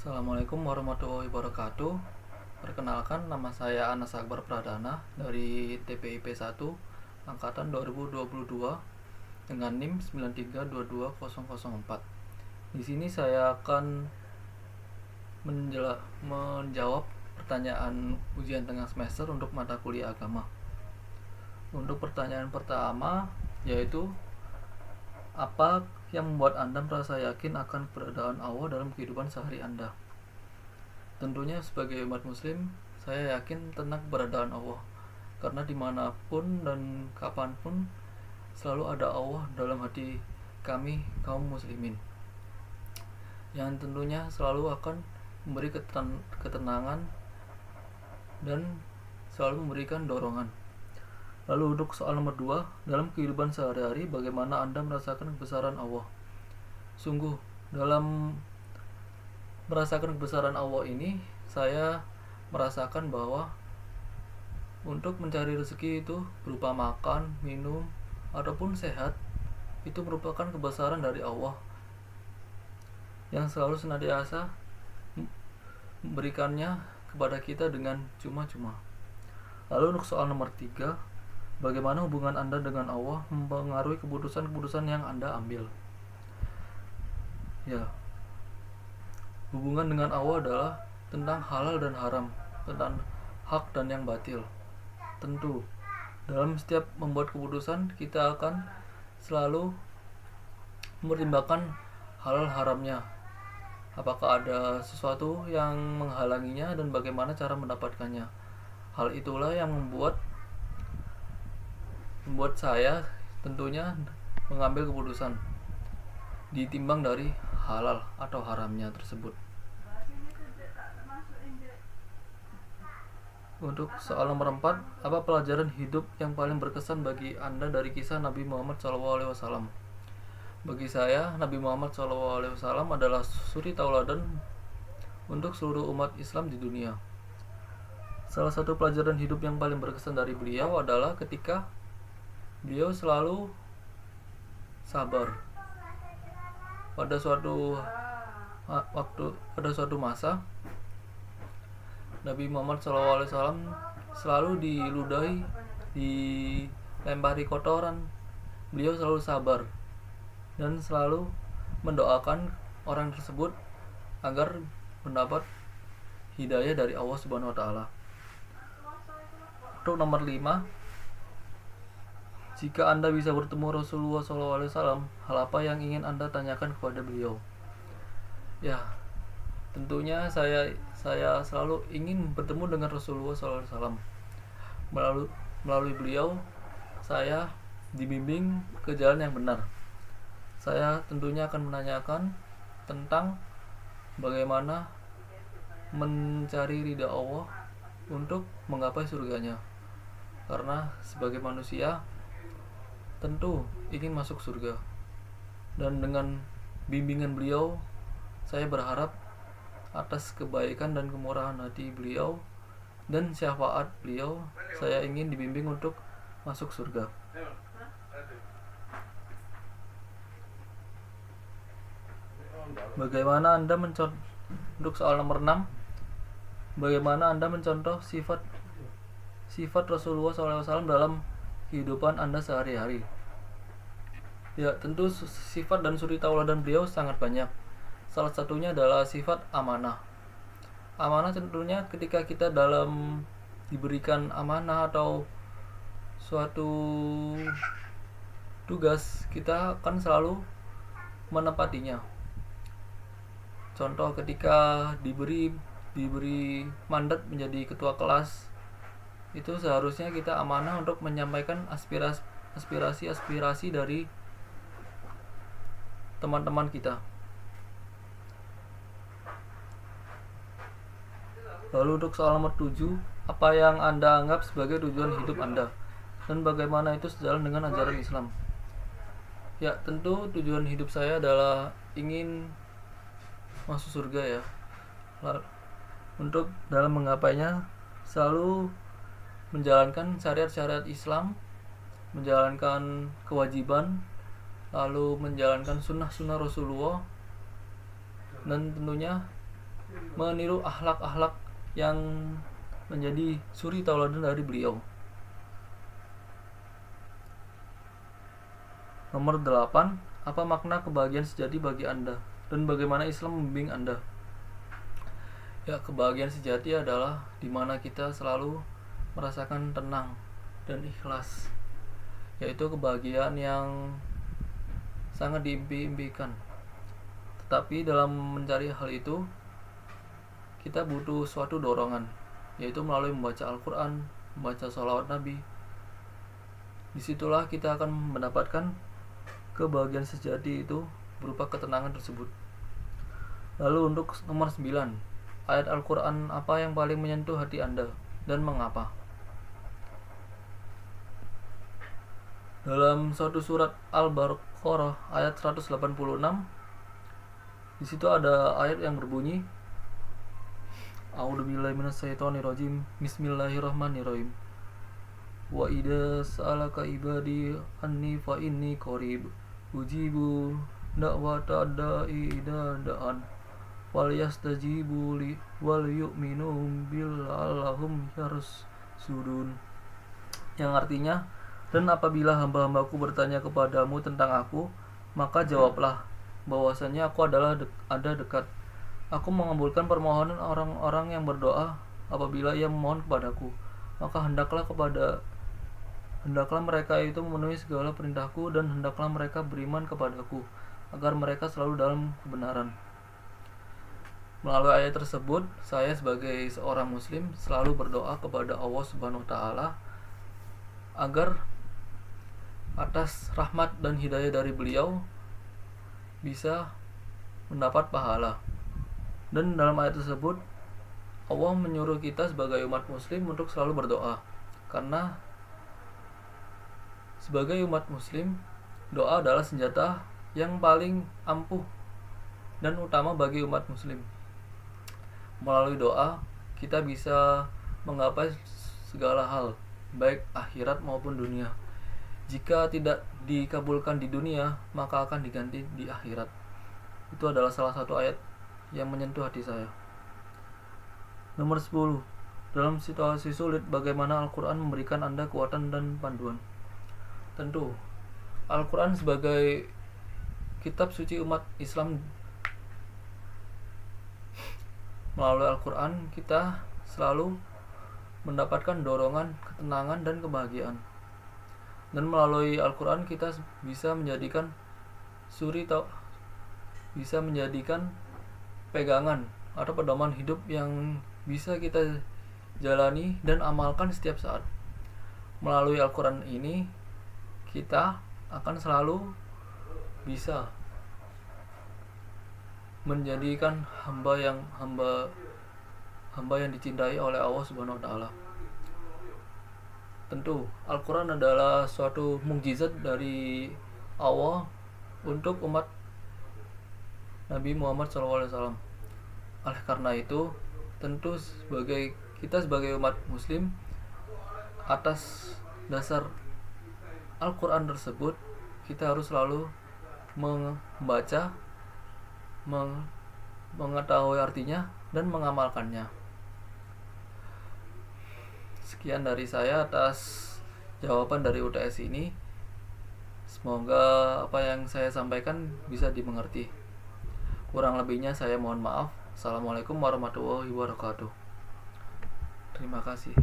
Assalamualaikum warahmatullahi wabarakatuh. Perkenalkan, nama saya Anas Akbar Pradana dari TPIP 1 angkatan 2022 dengan NIM 9322004. Di sini saya akan menjawab pertanyaan ujian tengah semester untuk mata kuliah agama. Untuk pertanyaan pertama yaitu, apa yang membuat Anda merasa yakin akan keberadaan Allah dalam kehidupan sehari Anda? Tentunya sebagai umat muslim, saya yakin tentang keberadaan Allah, karena dimanapun dan kapanpun selalu ada Allah dalam hati kami kaum muslimin, yang tentunya selalu akan memberi ketenangan dan selalu memberikan dorongan. Lalu untuk soal nomor 2, dalam kehidupan sehari-hari bagaimana Anda merasakan kebesaran Allah? Sungguh, dalam merasakan kebesaran Allah ini, saya merasakan bahwa untuk mencari rezeki itu berupa makan, minum, ataupun sehat, itu merupakan kebesaran dari Allah yang selalu senantiasa memberikannya kepada kita dengan cuma-cuma. Lalu untuk soal nomor 3, bagaimana hubungan Anda dengan Allah mempengaruhi keputusan-keputusan yang Anda ambil? Ya, hubungan dengan Allah adalah tentang halal dan haram, tentang hak dan yang batil. Tentu, dalam setiap membuat keputusan, kita akan selalu mempertimbangkan halal haramnya. Apakah ada sesuatu yang menghalanginya dan bagaimana cara mendapatkannya. Hal itulah yang membuat saya tentunya mengambil keputusan ditimbang dari halal atau haramnya tersebut. Untuk soal nomor 4, apa pelajaran hidup yang paling berkesan bagi Anda dari kisah Nabi Muhammad SAW? Bagi saya, Nabi Muhammad SAW adalah suri tauladan untuk seluruh umat Islam di dunia. Salah satu pelajaran hidup yang paling berkesan dari beliau adalah ketika beliau selalu sabar. Pada suatu masa, Nabi Muhammad SAW selalu diludahi, dilempari kotoran. Beliau selalu sabar dan selalu mendoakan orang tersebut agar mendapat hidayah dari Allah Subhanahu wa taala. Untuk nomor 5, jika Anda bisa bertemu Rasulullah SAW, hal apa yang ingin Anda tanyakan kepada beliau? Ya, tentunya saya selalu ingin bertemu dengan Rasulullah SAW. Melalui beliau, saya dibimbing ke jalan yang benar. Saya tentunya akan menanyakan tentang bagaimana mencari ridha Allah untuk menggapai surganya. Karena sebagai manusia tentu ingin masuk surga. Dan dengan bimbingan beliau, saya berharap atas kebaikan dan kemurahan hati beliau dan syafaat beliau, saya ingin dibimbing untuk masuk surga. Bagaimana Anda untuk soal nomor 6, bagaimana Anda mencontoh sifat Rasulullah SAW dalam kehidupan Anda sehari-hari? Ya, tentu sifat dan suri tauladan beliau sangat banyak. Salah satunya adalah sifat amanah. Amanah tentunya ketika kita dalam diberikan amanah atau suatu tugas, kita akan selalu menepatinya. Contoh ketika diberi mandat menjadi ketua kelas, itu seharusnya kita amanah untuk menyampaikan aspirasi dari teman-teman kita. Lalu untuk soal nomor 7, apa yang Anda anggap sebagai tujuan hidup Anda dan bagaimana itu sejalan dengan ajaran Islam? Ya, tentu tujuan hidup saya adalah ingin masuk surga ya. Untuk dalam menggapainya selalu menjalankan syariat-syariat Islam, menjalankan kewajiban, lalu menjalankan sunnah-sunnah Rasulullah, dan tentunya meniru akhlak-akhlak yang menjadi suri tauladan dari beliau. Nomor 8, apa makna kebahagiaan sejati bagi Anda dan bagaimana Islam membimbing Anda? Ya, kebahagiaan sejati adalah dimana kita selalu merasakan tenang dan ikhlas, yaitu kebahagiaan yang sangat diimpi-impikan. Tetapi dalam mencari hal itu, kita butuh suatu dorongan, yaitu melalui membaca Al-Quran, membaca sholawat Nabi. Disitulah kita akan mendapatkan kebahagiaan sejati itu berupa ketenangan tersebut. Lalu untuk nomor 9, ayat Al-Quran apa yang paling menyentuh hati Anda dan mengapa? Dalam suatu surat Al-Baqarah ayat 186, di situ ada ayat yang berbunyi, A'udzubillahi minasyaitonirrajim. Bismillahirrahmanirrahim. Wa idza sa'alaka ibadi anni fa inni qarib ujibu da'wata da'i idza da'an wal yastajibu li wal yu'minu bil allahum yarsudun. Yang artinya, dan apabila hamba-hambaku bertanya kepadamu tentang aku, maka jawablah bahwasanya aku adalah ada dekat. Aku mengabulkan permohonan orang-orang yang berdoa apabila ia memohon kepadaku. Maka hendaklah mereka itu memenuhi segala perintahku, dan hendaklah mereka beriman kepadaku, agar mereka selalu dalam kebenaran. Melalui ayat tersebut, saya sebagai seorang muslim selalu berdoa kepada Allah Subhanahu wa taala agar atas rahmat dan hidayah dari beliau bisa mendapat pahala. Dan dalam ayat tersebut Allah menyuruh kita sebagai umat muslim untuk selalu berdoa, karena sebagai umat muslim, doa adalah senjata yang paling ampuh dan utama bagi umat muslim. Melalui doa, kita bisa menggapai segala hal, baik akhirat maupun dunia. Jika tidak dikabulkan di dunia, maka akan diganti di akhirat. Itu adalah salah satu ayat yang menyentuh hati saya. Nomor 10, dalam situasi sulit, bagaimana Al-Quran memberikan Anda kekuatan dan panduan? Tentu, Al-Quran sebagai kitab suci umat Islam, melalui Al-Quran kita selalu mendapatkan dorongan, ketenangan, dan kebahagiaan. Dan melalui Al-Quran kita bisa menjadikan bisa menjadikan pegangan atau pedoman hidup yang bisa kita jalani dan amalkan setiap saat. Melalui Al-Quran ini kita akan selalu bisa menjadikan hamba yang dicintai oleh Allah Subhanahu wa taala. Tentu Al-Quran adalah suatu mukjizat dari Allah untuk umat Nabi Muhammad SAW. Oleh karena itu, tentu sebagai umat muslim, atas dasar Al-Quran tersebut, kita harus selalu membaca, mengetahui artinya, dan mengamalkannya. Sekian dari saya atas jawaban dari UTS ini. Semoga apa yang saya sampaikan bisa dimengerti. Kurang lebihnya saya mohon maaf. Assalamualaikum warahmatullahi wabarakatuh. Terima kasih.